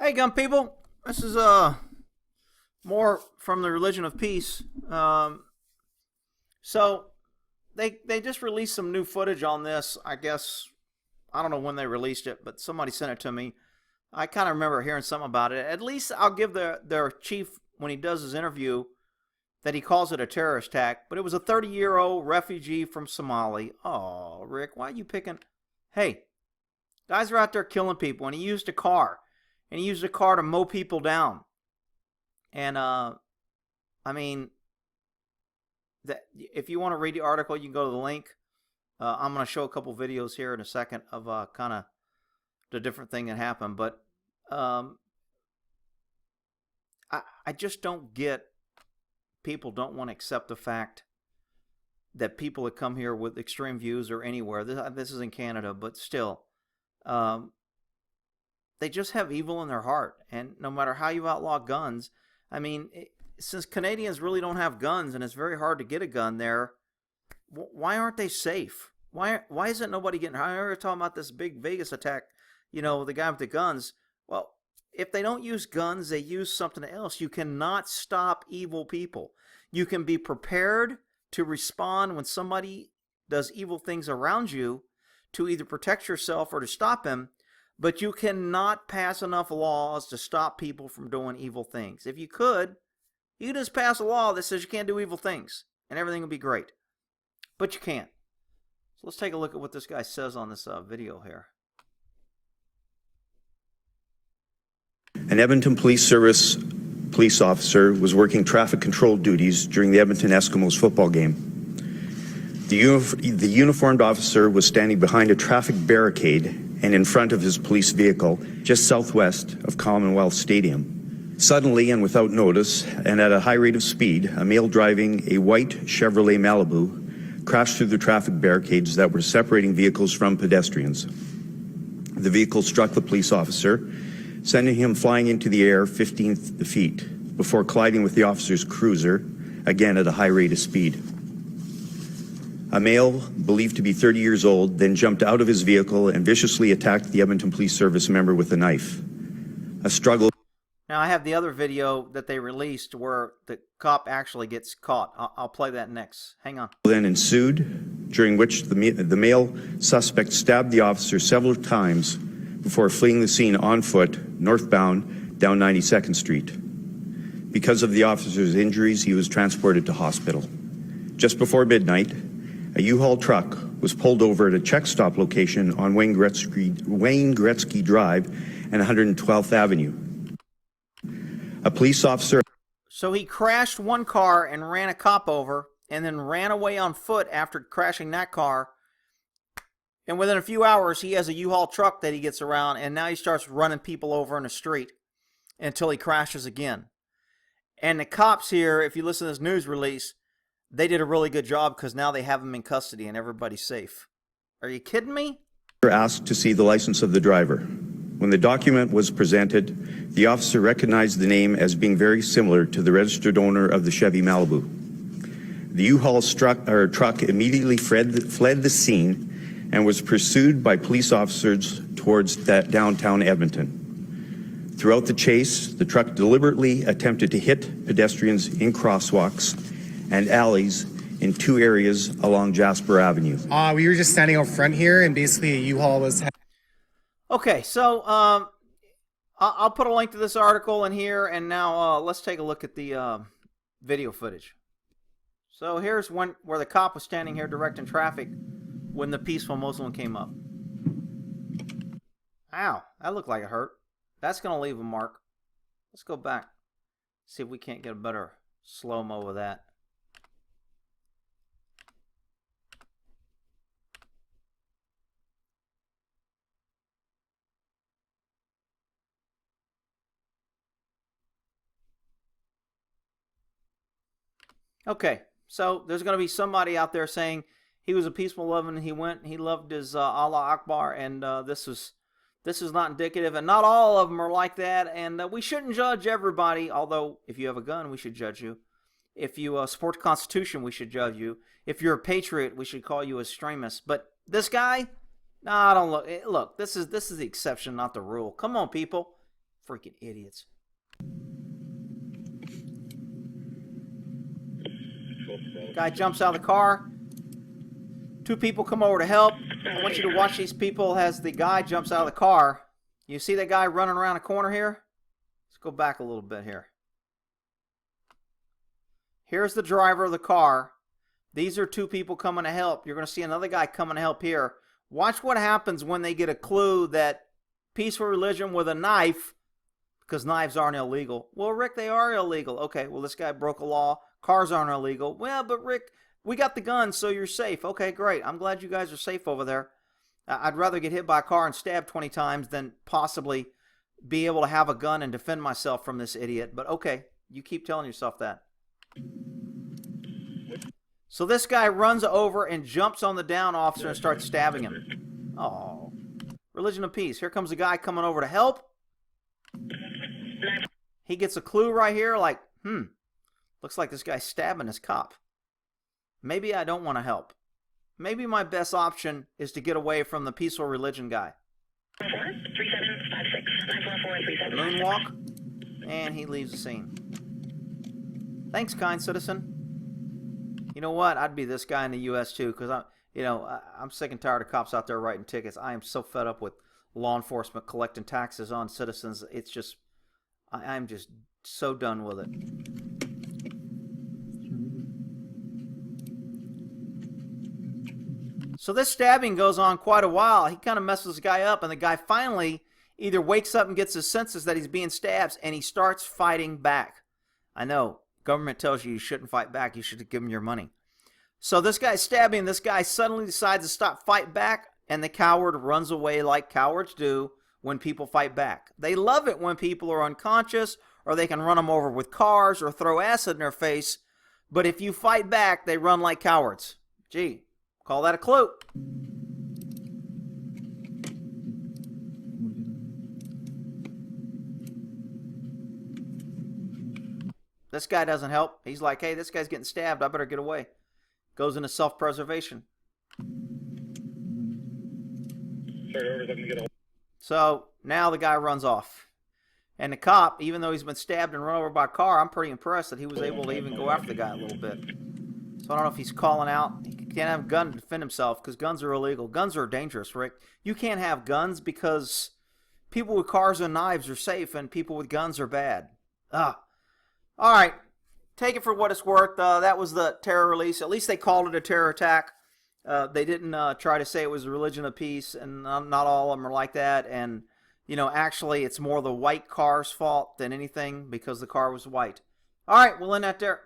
Hey, gun people. This is more from the religion of peace. So they just released some new footage on this. I guess I don't know when they released it, but somebody sent it to me. I kind of remember hearing something about it. At least I'll give their chief, when he does his interview, that he calls it a terrorist attack. But it was a 30-year-old refugee from Somalia. Oh, Rick, why are you picking? Hey, guys are out there killing people, and he used a car. And he used a car to mow people down. And I mean, that if you want to read the article, you can go to the link. I'm going to show a couple videos here in a second of kind of the different thing that happened. But I just don't get, people don't want to accept the fact that people that come here with extreme views or anywhere, this is in Canada, but still, they just have evil in their heart. And no matter how you outlaw guns, I mean, since Canadians really don't have guns and it's very hard to get a gun there, why aren't they safe? Why isn't nobody getting hurt? I remember talking about this big Vegas attack, the guy with the guns. Well, if they don't use guns, they use something else. You cannot stop evil people. You can be prepared to respond when somebody does evil things around you to either protect yourself or to stop him. But you cannot pass enough laws to stop people from doing evil things. If you could just pass a law that says you can't do evil things and everything will be great. But you can't. So let's take a look at what this guy says on this video here. An Edmonton Police Service police officer was working traffic control duties during the Edmonton Eskimos football game. The uniformed officer was standing behind a traffic barricade and in front of his police vehicle just southwest of Commonwealth Stadium. Suddenly and without notice, and at a high rate of speed, a male driving a white Chevrolet Malibu crashed through the traffic barricades that were separating vehicles from pedestrians. The vehicle struck the police officer, sending him flying into the air 15 feet before colliding with the officer's cruiser, again at a high rate of speed. A male, believed to be 30 years old, then jumped out of his vehicle and viciously attacked the Edmonton Police Service member with a knife. A struggle. Now I have the other video that they released where the cop actually gets caught. I'll play that next. Hang on. Then ensued, during which the male suspect stabbed the officer several times before fleeing the scene on foot, northbound, down 92nd Street. Because of the officer's injuries, he was transported to hospital. Just before midnight, a U-Haul truck was pulled over at a check stop location on Wayne Gretzky Drive and 112th Avenue. A police officer... So he crashed one car and ran a cop over and then ran away on foot after crashing that car. And within a few hours, he has a U-Haul truck that he gets around, and now he starts running people over in the street until he crashes again. And the cops here, if you listen to this news release, they did a really good job because now they have him in custody and everybody's safe. Are you kidding me? Asked to see the license of the driver. When the document was presented, the officer recognized the name as being very similar to the registered owner of the Chevy Malibu. The U-Haul truck immediately fled the scene and was pursued by police officers towards downtown Edmonton. Throughout the chase, the truck deliberately attempted to hit pedestrians in crosswalks and alleys in two areas along Jasper Avenue. We were just standing out front here, and basically a U-Haul was... Okay, so I'll put a link to this article in here, and now let's take a look at the video footage. So here's where the cop was standing here directing traffic when the peaceful Muslim came up. Ow, that looked like it hurt. That's going to leave a mark. Let's go back, see if we can't get a better slow-mo of that. Okay, so there's going to be somebody out there saying he was a peaceful lover and he loved his Allah Akbar, and this is not indicative, and not all of them are like that, and we shouldn't judge everybody, although if you have a gun, we should judge you. If you support the Constitution, we should judge you. If you're a patriot, we should call you a extremist. But this guy, nah, I don't look. Look, this is the exception, not the rule. Come on, people. Freaking idiots. Guy jumps out of the car. Two people come over to help. I want you to watch these people as the guy jumps out of the car. You see that guy running around a corner here? Let's go back a little bit here. Here's the driver of the car. These are two people coming to help. You're going to see another guy coming to help here. Watch what happens when they get a clue that peaceful religion with a knife, because knives aren't illegal. Well, Rick, they are illegal. Okay, well, this guy broke a law. Cars aren't illegal. Well, but Rick, we got the guns, so you're safe. Okay, great. I'm glad you guys are safe over there. I'd rather get hit by a car and stabbed 20 times than possibly be able to have a gun and defend myself from this idiot. But okay, you keep telling yourself that. So this guy runs over and jumps on the down officer and starts stabbing him. Oh, religion of peace. Here comes a guy coming over to help. He gets a clue right here like, looks like this guy's stabbing his cop. Maybe I don't want to help. Maybe my best option is to get away from the peaceful religion guy. Moonwalk, and he leaves the scene. Thanks, kind citizen. You know what? I'd be this guy in the U.S. too, because I'm sick and tired of cops out there writing tickets. I am so fed up with law enforcement collecting taxes on citizens. It's just, I'm just so done with it. So this stabbing goes on quite a while. He kind of messes the guy up, and the guy finally either wakes up and gets his senses that he's being stabbed, and he starts fighting back. I know, government tells you shouldn't fight back. You should give him your money. So this guy's stabbing. This guy suddenly decides to stop fight back, and the coward runs away like cowards do when people fight back. They love it when people are unconscious, or they can run them over with cars or throw acid in their face. But if you fight back, they run like cowards. Gee, call that a clue. This guy doesn't help. He's like, hey, this guy's getting stabbed. I better get away. Goes into self-preservation. So now the guy runs off. And the cop, even though he's been stabbed and run over by a car, I'm pretty impressed that he was able to even go after the guy a little bit. So I don't know if he's calling out. He can't have a gun to defend himself because guns are illegal. Guns are dangerous, Rick. You can't have guns because people with cars and knives are safe and people with guns are bad. All right, take it for what it's worth. That was the terror release. At least they called it a terror attack. They didn't try to say it was a religion of peace, and not all of them are like that. And, actually, it's more the white car's fault than anything because the car was white. All right, we'll end that there.